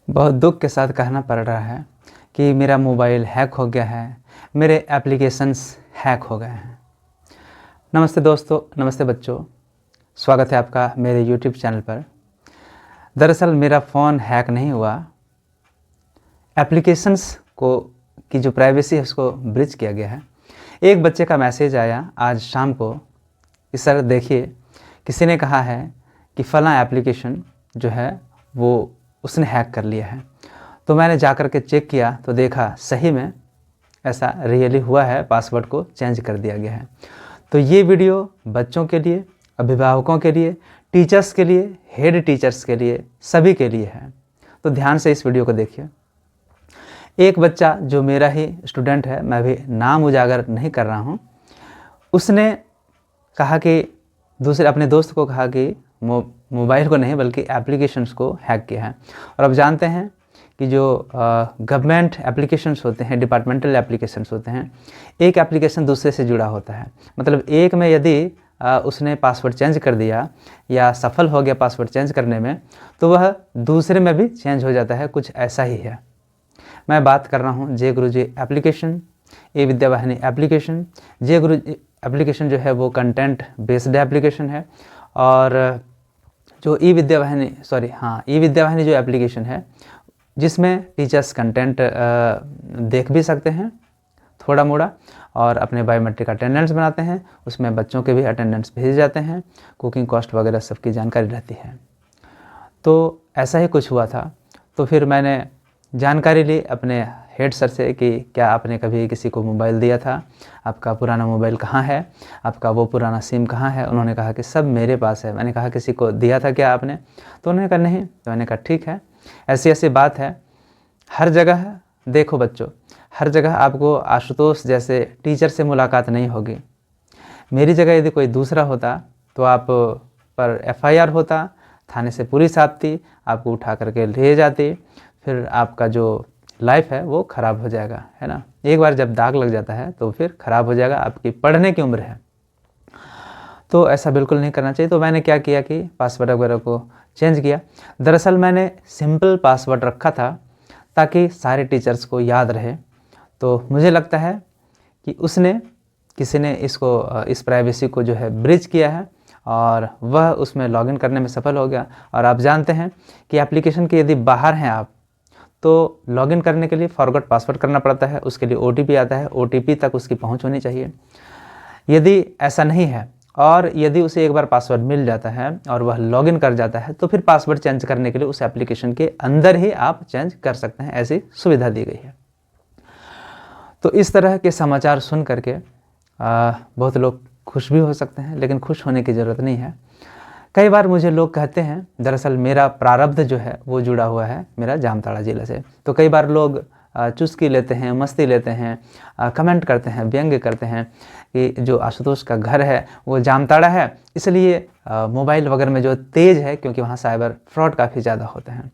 बहुत दुख के साथ कहना पड़ रहा है कि मेरा मोबाइल हैक हो गया है, मेरे एप्लीकेशंस हैक हो गए हैं। नमस्ते दोस्तों, नमस्ते बच्चों, स्वागत है आपका मेरे यूट्यूब चैनल पर। दरअसल मेरा फ़ोन हैक नहीं हुआ, एप्लीकेशंस को की जो प्राइवेसी है उसको ब्रीच किया गया है। एक बच्चे का मैसेज आया आज शाम को कि सर देखिए, किसी ने कहा है कि फ़लाँ एप्लीकेशन जो है वो उसने हैक कर लिया है। तो मैंने जा कर के चेक किया तो देखा सही में ऐसा रियली हुआ है, पासवर्ड को चेंज कर दिया गया है। तो ये वीडियो बच्चों के लिए, अभिभावकों के लिए, टीचर्स के लिए, हेड टीचर्स के लिए, सभी के लिए है। तो ध्यान से इस वीडियो को देखिए। एक बच्चा जो मेरा ही स्टूडेंट है, मैं भी नाम उजागर नहीं कर रहा हूँ, उसने कहा कि अपने दोस्त को कहा कि मोबाइल को नहीं बल्कि एप्लीकेशंस को हैक किया है। और अब जानते हैं कि जो गवर्नमेंट एप्लीकेशंस होते हैं, डिपार्टमेंटल एप्लीकेशंस होते हैं, एक एप्लीकेशन दूसरे से जुड़ा होता है। मतलब एक में यदि उसने पासवर्ड चेंज कर दिया या सफल हो गया पासवर्ड चेंज करने में, तो वह दूसरे में भी चेंज हो जाता है। कुछ ऐसा ही है। मैं बात कर रहा हूँ जय गुरुजी एप्लीकेशन, ई विद्या वाहिनी एप्लीकेशन। जय गुरुजी एप्लीकेशन जो है वो कंटेंट बेस्ड एप्लीकेशन है, और जो ई विद्या वाहिनी जो एप्लीकेशन है जिसमें टीचर्स कंटेंट देख भी सकते हैं थोड़ा मोड़ा, और अपने बायोमेट्रिक अटेंडेंस बनाते हैं, उसमें बच्चों के भी अटेंडेंस भेजे जाते हैं, कुकिंग कॉस्ट वगैरह सबकी जानकारी रहती है। तो ऐसा ही कुछ हुआ था। तो फिर मैंने जानकारी ली अपने हेड सर से कि क्या आपने कभी किसी को मोबाइल दिया था, आपका पुराना मोबाइल कहाँ है, आपका वो पुराना सिम कहाँ है। उन्होंने कहा कि सब मेरे पास है। मैंने कहा किसी को दिया था क्या आपने? तो उन्होंने कहा नहीं। तो मैंने कहा ठीक है, ऐसी ऐसी बात है। हर जगह देखो बच्चों, हर जगह आपको आशुतोष जैसे टीचर से मुलाकात नहीं होगी। मेरी जगह यदि कोई दूसरा होता तो आप पर FIR होता, थाने से पुलिस आती, आपको उठा करके ले जाती, फिर आपका जो लाइफ है वो ख़राब हो जाएगा, है ना। एक बार जब दाग लग जाता है तो फिर ख़राब हो जाएगा। आपकी पढ़ने की उम्र है, तो ऐसा बिल्कुल नहीं करना चाहिए। तो मैंने क्या किया कि पासवर्ड वगैरह को चेंज किया। दरअसल मैंने सिंपल पासवर्ड रखा था ताकि सारे टीचर्स को याद रहे। तो मुझे लगता है कि किसी ने इस प्राइवेसी को जो है ब्रीच किया है, और वह उसमें लॉगिन करने में सफल हो गया। और आप जानते हैं कि एप्लीकेशन के यदि बाहर हैं आप, तो लॉगिन करने के लिए फॉरगॉट पासवर्ड करना पड़ता है, उसके लिए OTP आता है, OTP तक उसकी पहुंच होनी चाहिए। यदि ऐसा नहीं है और यदि उसे एक बार पासवर्ड मिल जाता है और वह लॉगिन कर जाता है, तो फिर पासवर्ड चेंज करने के लिए उस एप्लीकेशन के अंदर ही आप चेंज कर सकते हैं। ऐसी सुविधा दी गई है। तो इस तरह के समाचार सुन करके बहुत लोग खुश भी हो सकते हैं, लेकिन खुश होने की ज़रूरत नहीं है। कई बार मुझे लोग कहते हैं, दरअसल मेरा प्रारब्ध जो है वो जुड़ा हुआ है मेरा जामताड़ा ज़िले से। तो कई बार लोग चुस्की लेते हैं, मस्ती लेते हैं, कमेंट करते हैं, व्यंग्य करते हैं कि जो आशुतोष का घर है वो जामताड़ा है, इसलिए मोबाइल वगैरह में जो तेज़ है, क्योंकि वहाँ साइबर फ्रॉड काफ़ी ज़्यादा होते हैं।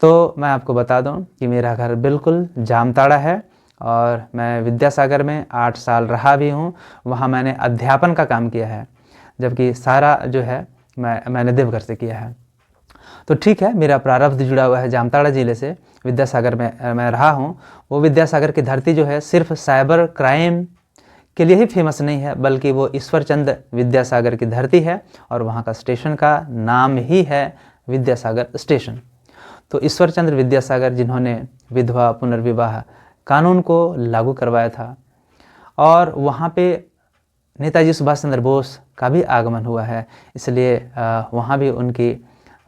तो मैं आपको बता दूं कि मेरा घर बिल्कुल जामताड़ा है, और मैं विद्यासागर में 8 साल रहा भी हूँ। वहाँ मैंने अध्यापन का काम किया है, जबकि सारा जो है मैंने देवघर से किया है। तो ठीक है, मेरा प्रारब्ध जुड़ा हुआ है जामताड़ा ज़िले से। विद्यासागर में मैं रहा हूँ। वो विद्यासागर की धरती जो है सिर्फ साइबर क्राइम के लिए ही फेमस नहीं है, बल्कि वो ईश्वरचंद्र विद्यासागर की धरती है, और वहाँ का स्टेशन का नाम ही है विद्यासागर स्टेशन। तो ईश्वरचंद्र विद्यासागर जिन्होंने विधवा पुनर्विवाह कानून को लागू करवाया था, और वहाँ पे नेताजी सुभाष चंद्र बोस का भी आगमन हुआ है, इसलिए वहाँ भी उनकी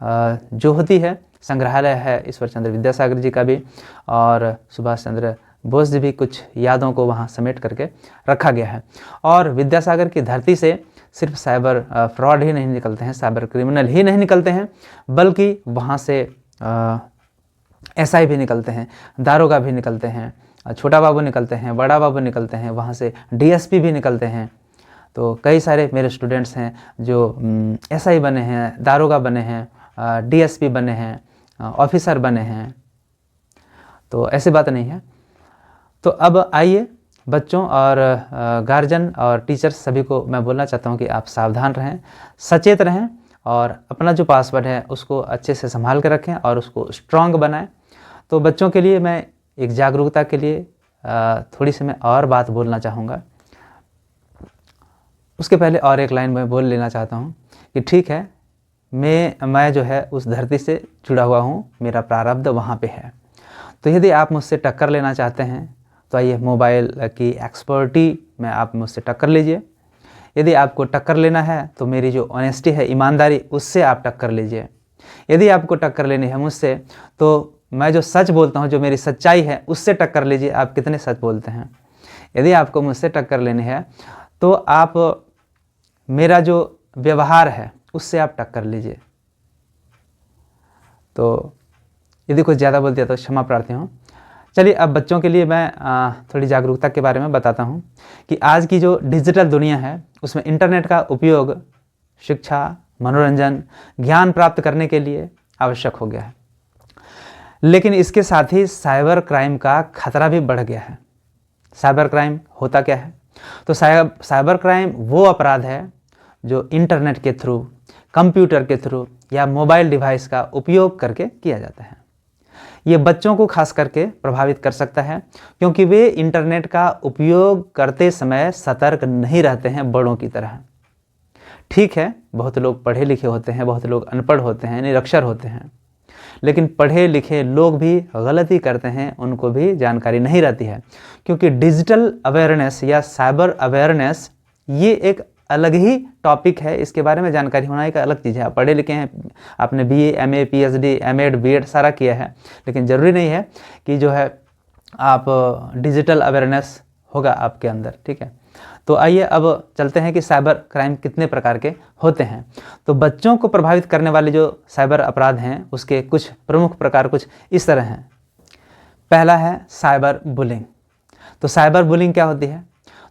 जो होती है संग्रहालय है ईश्वरचंद्र विद्यासागर जी का भी, और सुभाष चंद्र बोस जी भी कुछ यादों को वहाँ समेट करके रखा गया है। और विद्यासागर की धरती से सिर्फ साइबर फ्रॉड ही नहीं निकलते हैं, साइबर क्रिमिनल ही नहीं निकलते हैं, बल्कि वहाँ से SI भी निकलते हैं, दारोगा भी निकलते हैं, छोटा बाबू निकलते हैं, बड़ा बाबू निकलते हैं, वहाँ से DSP भी निकलते हैं। तो कई सारे मेरे स्टूडेंट्स हैं जो SI बने हैं, दारोगा बने हैं, DSP बने हैं, ऑफिसर बने हैं। तो ऐसी बात नहीं है। तो अब आइए बच्चों और गार्जियन और टीचर्स सभी को मैं बोलना चाहता हूँ कि आप सावधान रहें, सचेत रहें, और अपना जो पासवर्ड है उसको अच्छे से संभाल कर रखें और उसको स्ट्रॉन्ग बनाएं। तो बच्चों के लिए मैं एक जागरूकता के लिए थोड़ी सी मैं और बात बोलना चाहूँगा। उसके पहले और एक लाइन मैं बोल लेना चाहता हूँ कि ठीक है, मैं जो है उस धरती से जुड़ा हुआ हूँ, मेरा प्रारब्ध वहाँ पे है। तो यदि आप मुझसे टक्कर लेना चाहते हैं तो आइए मोबाइल की एक्सपर्टी में आप मुझसे टक्कर लीजिए। यदि आपको टक्कर लेना है तो मेरी जो ऑनेस्टी है, ईमानदारी, उससे आप टक्कर लीजिए। यदि आपको टक्कर लेनी है मुझसे तो मैं जो सच बोलता हूँ, जो मेरी सच्चाई है, उससे टक्कर लीजिए। आप कितने सच बोलते हैं। यदि आपको मुझसे टक्कर लेनी है तो आप मेरा जो व्यवहार है उससे आप टक्कर लीजिए। तो यदि कुछ ज़्यादा बोल दिया तो क्षमा प्रार्थी हूँ। चलिए अब बच्चों के लिए मैं थोड़ी जागरूकता के बारे में बताता हूँ कि आज की जो डिजिटल दुनिया है उसमें इंटरनेट का उपयोग शिक्षा, मनोरंजन, ज्ञान प्राप्त करने के लिए आवश्यक हो गया है। लेकिन इसके साथ ही साइबर क्राइम का खतरा भी बढ़ गया है। साइबर क्राइम होता क्या है? तो साइबर क्राइम वो अपराध है जो इंटरनेट के थ्रू, कंप्यूटर के थ्रू या मोबाइल डिवाइस का उपयोग करके किया जाता है। ये बच्चों को खास करके प्रभावित कर सकता है क्योंकि वे इंटरनेट का उपयोग करते समय सतर्क नहीं रहते हैं बड़ों की तरह। ठीक है, बहुत लोग पढ़े लिखे होते हैं, बहुत लोग अनपढ़ होते हैं, निरक्षर होते हैं, लेकिन पढ़े लिखे लोग भी गलती करते हैं, उनको भी जानकारी नहीं रहती है। क्योंकि डिजिटल अवेयरनेस या साइबर अवेयरनेस ये एक अलग ही टॉपिक है। इसके बारे में जानकारी होना एक अलग चीज़ है। आप पढ़े लिखे हैं, आपने BA, MA, PhD, M.Ed, B.Ed सारा किया है, लेकिन ज़रूरी नहीं है कि जो है आप डिजिटल अवेयरनेस होगा आपके अंदर। ठीक है, तो आइए अब चलते हैं कि साइबर क्राइम कितने प्रकार के होते हैं। तो बच्चों को प्रभावित करने वाले जो साइबर अपराध हैं उसके कुछ प्रमुख प्रकार कुछ इस तरह हैं। पहला है साइबर बुलिंग। तो साइबर बुलिंग क्या होती है?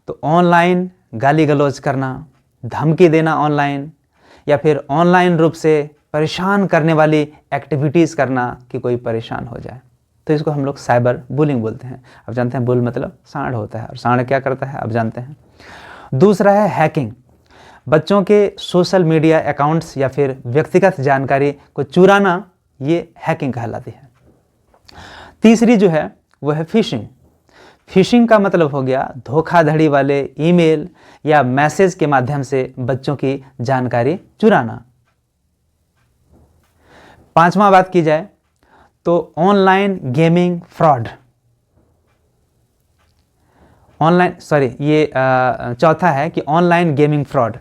तो ऑनलाइन गाली गलौज करना, धमकी देना ऑनलाइन, या फिर ऑनलाइन रूप से परेशान करने वाली एक्टिविटीज़ करना कि कोई परेशान हो जाए, तो इसको हम लोग साइबर बुलिंग बोलते हैं। आप जानते हैं बुल मतलब सांड होता है, और सांड क्या करता है आप जानते हैं। दूसरा है हैकिंग। बच्चों के सोशल मीडिया अकाउंट्स या फिर व्यक्तिगत जानकारी को चुराना, ये हैकिंग कहलाती है। तीसरी जो है वो है फिशिंग। फिशिंग का मतलब हो गया धोखाधड़ी वाले ईमेल या मैसेज के माध्यम से बच्चों की जानकारी चुराना। पांचवा बात की जाए तो ऑनलाइन गेमिंग फ्रॉड। चौथा है कि ऑनलाइन गेमिंग फ्रॉड।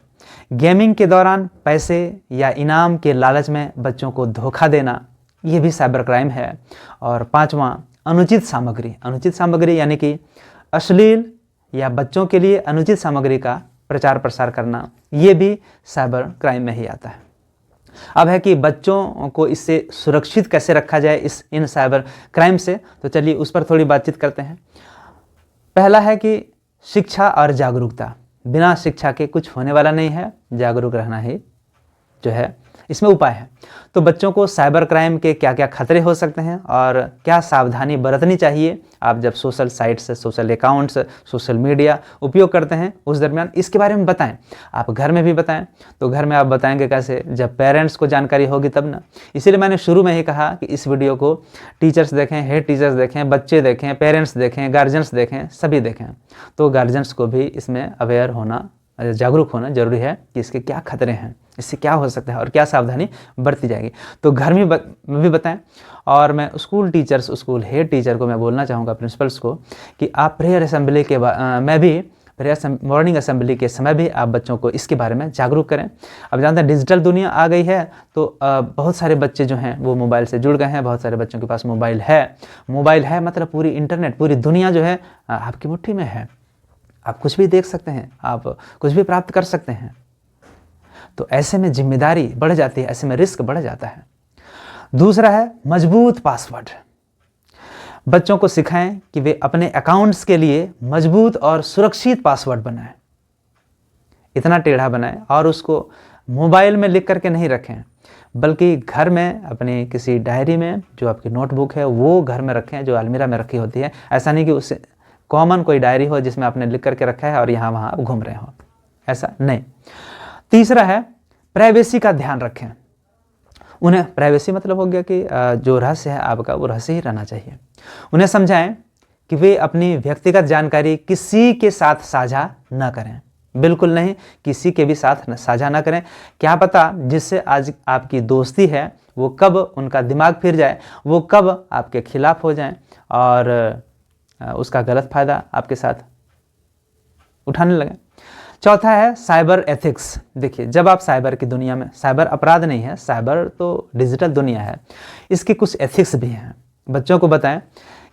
गेमिंग के दौरान पैसे या इनाम के लालच में बच्चों को धोखा देना, यह भी साइबर क्राइम है। और पांचवा अनुचित सामग्री। अनुचित सामग्री यानी कि अश्लील या बच्चों के लिए अनुचित सामग्री का प्रचार प्रसार करना, ये भी साइबर क्राइम में ही आता है। अब है कि बच्चों को इससे सुरक्षित कैसे रखा जाए इन साइबर क्राइम से, तो चलिए उस पर थोड़ी बातचीत करते हैं। पहला है कि शिक्षा और जागरूकता। बिना शिक्षा के कुछ होने वाला नहीं है, जागरूक रहना ही जो है इसमें उपाय है। तो बच्चों को साइबर क्राइम के क्या क्या खतरे हो सकते हैं और क्या सावधानी बरतनी चाहिए आप जब social sites, social accounts, social media उपयोग करते हैं उस दरमियान, इसके बारे में बताएं। आप घर में भी बताएं। तो घर में आप बताएंगे कैसे? जब पेरेंट्स को जानकारी होगी तब ना। इसीलिए मैंने शुरू में ही कहा कि इस वीडियो को टीचर्स देखें, हेड टीचर्स देखें, बच्चे देखें, पेरेंट्स देखें, गार्जियंस देखें, सभी देखें। तो गार्जियंस को भी इसमें अवेयर होना, जागरूक होना जरूरी है कि इसके क्या खतरे हैं, इससे क्या हो सकता है और क्या सावधानी बरती जाएगी। तो घर में भी बताएं। और मैं school teachers, school head teacher को मैं बोलना चाहूँगा, प्रिंसिपल्स को, कि आप प्रेयर असेंबली के मैं भी प्रेयर मॉर्निंग असेंबली के समय भी आप बच्चों को इसके बारे में जागरूक करें। अब जानते हैं डिजिटल दुनिया आ गई है, तो बहुत सारे बच्चे जो हैं वो मोबाइल से जुड़ गए हैं। बहुत सारे बच्चों के पास मोबाइल है मतलब पूरी इंटरनेट, पूरी दुनिया जो है आपकी मुट्ठी में है। आप कुछ भी देख सकते हैं, आप कुछ भी प्राप्त कर सकते हैं। तो ऐसे में जिम्मेदारी बढ़ जाती है, ऐसे में रिस्क बढ़ जाता है। दूसरा है मजबूत पासवर्ड। बच्चों को सिखाएं कि वे अपने अकाउंट्स के लिए मजबूत और सुरक्षित पासवर्ड बनाएं। इतना टेढ़ा बनाएं और उसको मोबाइल में लिख करके नहीं रखें, बल्कि घर में अपनी किसी डायरी में, जो आपकी नोटबुक है वो घर में रखें, जो अलमीरा में रखी होती है। ऐसा नहीं कि उससे कॉमन कोई डायरी हो जिसमें आपने लिख करके रखा है और यहाँ वहाँ आप घूम रहे हो, ऐसा नहीं। तीसरा है प्राइवेसी का ध्यान रखें। उन्हें प्राइवेसी मतलब हो गया कि जो रहस्य है आपका वो रहस्य ही रहना चाहिए। उन्हें समझाएं कि वे अपनी व्यक्तिगत जानकारी किसी के साथ साझा न करें, बिल्कुल नहीं, किसी के भी साथ साझा ना करें। क्या पता जिससे आज आपकी दोस्ती है वो कब उनका दिमाग फिर जाए, वो कब आपके खिलाफ हो जाएं और उसका गलत फायदा आपके साथ उठाने लगे। चौथा है साइबर एथिक्स। देखिए, जब आप साइबर की दुनिया में, साइबर अपराध नहीं है, साइबर तो डिजिटल दुनिया है, इसके कुछ एथिक्स भी हैं। बच्चों को बताएं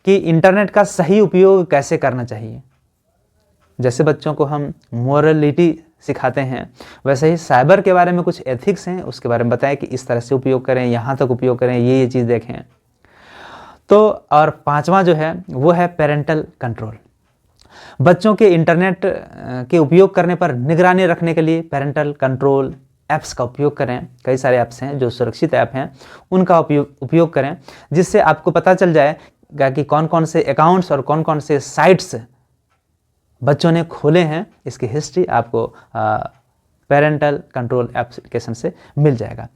कि इंटरनेट का सही उपयोग कैसे करना चाहिए। जैसे बच्चों को हम मोरलिटी सिखाते हैं, वैसे ही साइबर के बारे में कुछ एथिक्स हैं, उसके बारे में बताएं कि इस तरह से उपयोग करें, यहाँ तक उपयोग करें, ये चीज़ देखें। तो और पांचवा जो है वो है पेरेंटल कंट्रोल। बच्चों के इंटरनेट के उपयोग करने पर निगरानी रखने के लिए पेरेंटल कंट्रोल ऐप्स का उपयोग करें। कई सारे ऐप्स हैं जो सुरक्षित ऐप हैं, उनका उपयोग करें, जिससे आपको पता चल जाएगा कि कौन कौन से अकाउंट्स और कौन कौन से साइट्स बच्चों ने खोले हैं। इसकी हिस्ट्री आपको पेरेंटल कंट्रोल एप्लीकेशन से मिल जाएगा।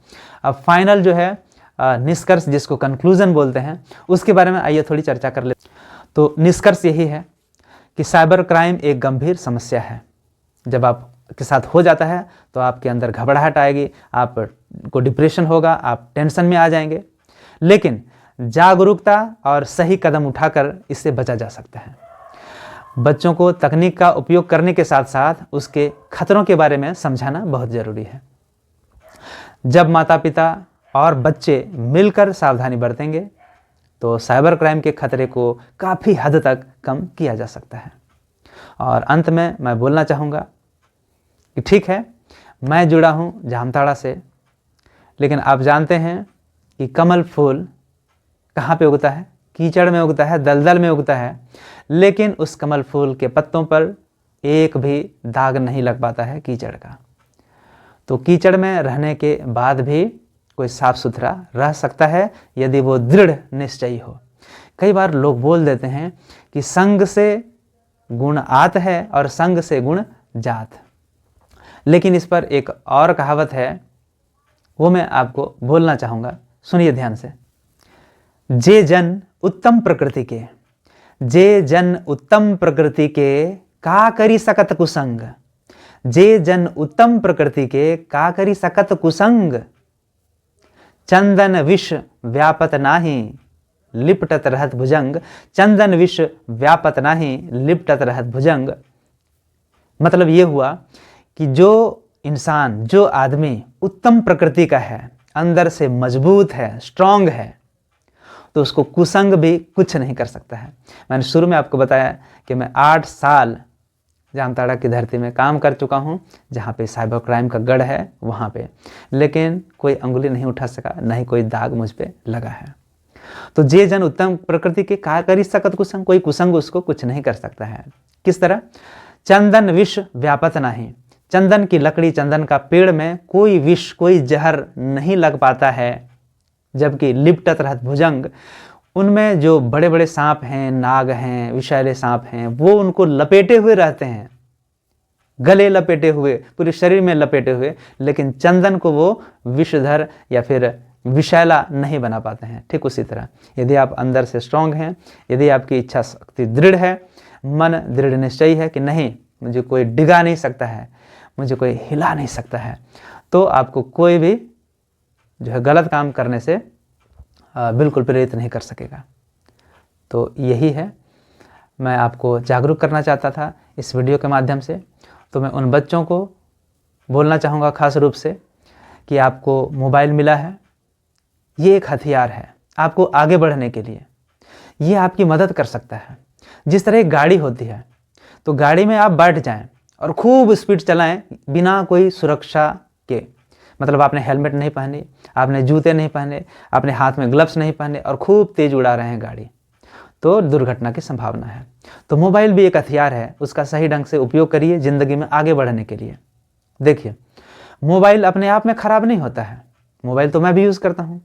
अब फाइनल जो है निष्कर्ष, जिसको कंक्लूजन बोलते हैं, उसके बारे में आइए थोड़ी चर्चा कर ले। तो निष्कर्ष यही है कि साइबर क्राइम एक गंभीर समस्या है। जब आपके साथ हो जाता है तो आपके अंदर घबराहट आएगी, आपको डिप्रेशन होगा, आप टेंशन में आ जाएंगे, लेकिन जागरूकता और सही कदम उठाकर इससे बचा जा सकता है। बच्चों को तकनीक का उपयोग करने के साथ साथ उसके खतरों के बारे में समझाना बहुत ज़रूरी है। जब माता पिता और बच्चे मिलकर सावधानी बरतेंगे तो साइबर क्राइम के खतरे को काफ़ी हद तक कम किया जा सकता है। और अंत में मैं बोलना चाहूँगा कि ठीक है, मैं जुड़ा हूँ जामताड़ा से, लेकिन आप जानते हैं कि कमल फूल कहाँ पे उगता है? कीचड़ में उगता है, दलदल में उगता है, लेकिन उस कमल फूल के पत्तों पर एक भी दाग नहीं लग पाता है कीचड़ का। तो कीचड़ में रहने के बाद भी कोई साफ सुथरा रह सकता है यदि वो दृढ़ निश्चयी हो। कई बार लोग बोल देते हैं कि संग से गुण आत है और संग से गुण जात, लेकिन इस पर एक और कहावत है, वो मैं आपको बोलना चाहूँगा, सुनिए ध्यान से। जे जन उत्तम प्रकृति के, जे जन उत्तम प्रकृति के का करी सकत कुसंग, जे जन उत्तम प्रकृति के का करी सकत कुसंग, चंदन विष व्यापत नाही लिपटत रहत भुजंग, चंदन विष व्यापत नाही लिपटत रहत भुजंग। मतलब ये हुआ कि जो इंसान, जो आदमी उत्तम प्रकृति का है, अंदर से मजबूत है, स्ट्रांग है, तो उसको कुसंग भी कुछ नहीं कर सकता है। मैंने शुरू में आपको बताया कि मैं 8 साल जामताड़ा की धरती में काम कर चुका हूँ, जहाँ पे साइबर क्राइम का गढ़ है वहाँ पे, लेकिन कोई अंगुली नहीं उठा सका, न ही कोई दाग मुझ पे लगा है। तो जे जन उत्तम प्रकृति के का करी सकत कुसंग, कोई कुसंग उसको कुछ नहीं कर सकता है। किस तरह? चंदन विष व्यापत नहीं, चंदन की लकड़ी, चंदन का पेड़ में कोई विष, कोई जहर नहीं लग पाता है। जबकि लिपटत रहत भुजंग, उनमें जो बड़े बड़े सांप हैं, नाग हैं, विषैले सांप हैं, वो उनको लपेटे हुए रहते हैं, गले लपेटे हुए, पूरे शरीर में लपेटे हुए, लेकिन चंदन को वो विषधर या फिर विषैला नहीं बना पाते हैं। ठीक उसी तरह यदि आप अंदर से स्ट्रांग हैं, यदि आपकी इच्छा शक्ति दृढ़ है, मन दृढ़ निश्चयी है कि नहीं, मुझे कोई डिगा नहीं सकता है, मुझे कोई हिला नहीं सकता है, तो आपको कोई भी जो है गलत काम करने से बिल्कुल प्रेरित नहीं कर सकेगा। तो यही है, मैं आपको जागरूक करना चाहता था इस वीडियो के माध्यम से। तो मैं उन बच्चों को बोलना चाहूँगा खास रूप से कि आपको मोबाइल मिला है, ये एक हथियार है आपको आगे बढ़ने के लिए, ये आपकी मदद कर सकता है। जिस तरह एक गाड़ी होती है, तो गाड़ी में आप बैठ जाएं और खूब स्पीड चलाएं बिना कोई सुरक्षा के, मतलब आपने हेलमेट नहीं पहनी, आपने जूते नहीं पहने, आपने हाथ में ग्लव्स नहीं पहने और खूब तेज उड़ा रहे हैं गाड़ी, तो दुर्घटना की संभावना है। तो मोबाइल भी एक हथियार है, उसका सही ढंग से उपयोग करिए ज़िंदगी में आगे बढ़ने के लिए। देखिए, मोबाइल अपने आप में ख़राब नहीं होता है, मोबाइल तो मैं भी यूज़ करता हूँ,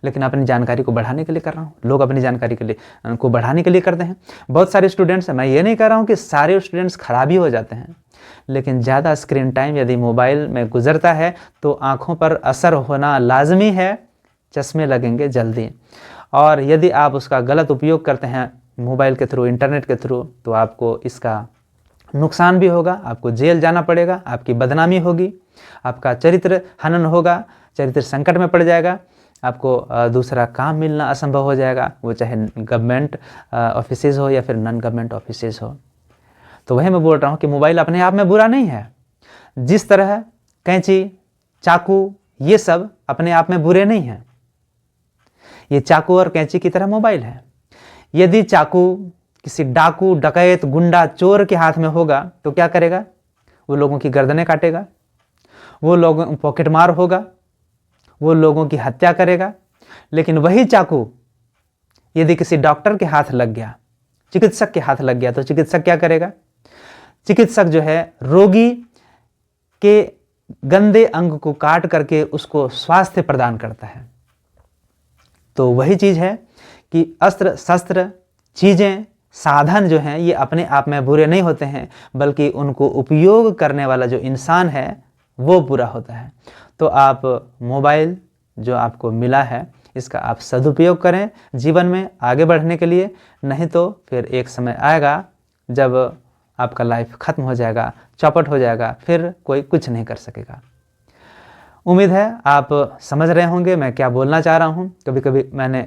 लेकिन अपनी जानकारी को बढ़ाने के लिए कर रहा हूँ। लोग अपनी जानकारी के लिए को बढ़ाने के लिए करते हैं। बहुत सारे स्टूडेंट्स हैं, मैं ये नहीं कह रहा हूँ कि सारे स्टूडेंट्स खराब ही हो जाते हैं, लेकिन ज़्यादा स्क्रीन टाइम यदि मोबाइल में गुजरता है तो आँखों पर असर होना लाजमी है, चश्मे लगेंगे जल्दी। और यदि आप उसका गलत उपयोग करते हैं मोबाइल के थ्रू, इंटरनेट के थ्रू, तो आपको इसका नुकसान भी होगा, आपको जेल जाना पड़ेगा, आपकी बदनामी होगी, आपका चरित्र हनन होगा, चरित्र संकट में पड़ जाएगा, आपको दूसरा काम मिलना असंभव हो जाएगा, वो चाहे गवर्नमेंट ऑफिसेज हो या फिर नॉन गवर्नमेंट ऑफिसेज हो। तो वही मैं बोल रहा हूँ कि मोबाइल अपने आप में बुरा नहीं है। जिस तरह कैंची, चाकू, ये सब अपने आप में बुरे नहीं हैं। ये चाकू और कैंची की तरह मोबाइल है। यदि चाकू किसी डाकू, डकैत, गुंडा, चोर के हाथ में होगा तो क्या करेगा? वो लोगों की गर्दनें काटेगा, वो लोगों पॉकेट मार होगा, वो लोगों की हत्या करेगा। लेकिन वही चाकू यदि किसी डॉक्टर के हाथ लग गया, चिकित्सक के हाथ लग गया, तो चिकित्सक क्या करेगा? चिकित्सक जो है रोगी के गंदे अंग को काट करके उसको स्वास्थ्य प्रदान करता है। तो वही चीज़ है कि अस्त्र शस्त्र, चीज़ें, साधन जो हैं ये अपने आप में बुरे नहीं होते हैं, बल्कि उनको उपयोग करने वाला जो इंसान है वो बुरा होता है। तो आप मोबाइल जो आपको मिला है इसका आप सदुपयोग करें जीवन में आगे बढ़ने के लिए, नहीं तो फिर एक समय आएगा जब आपका लाइफ ख़त्म हो जाएगा, चौपट हो जाएगा, फिर कोई कुछ नहीं कर सकेगा। उम्मीद है आप समझ रहे होंगे मैं क्या बोलना चाह रहा हूँ। कभी कभी मैंने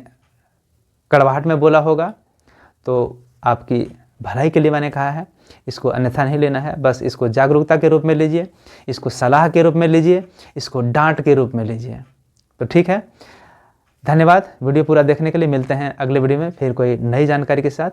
कड़वाहट में बोला होगा तो आपकी भलाई के लिए मैंने कहा है, इसको अन्यथा नहीं लेना है। बस इसको जागरूकता के रूप में लीजिए, इसको सलाह के रूप में लीजिए, इसको डांट के रूप में लीजिए। तो ठीक है, धन्यवाद वीडियो पूरा देखने के लिए। मिलते हैं अगले वीडियो में फिर कोई नई जानकारी के साथ।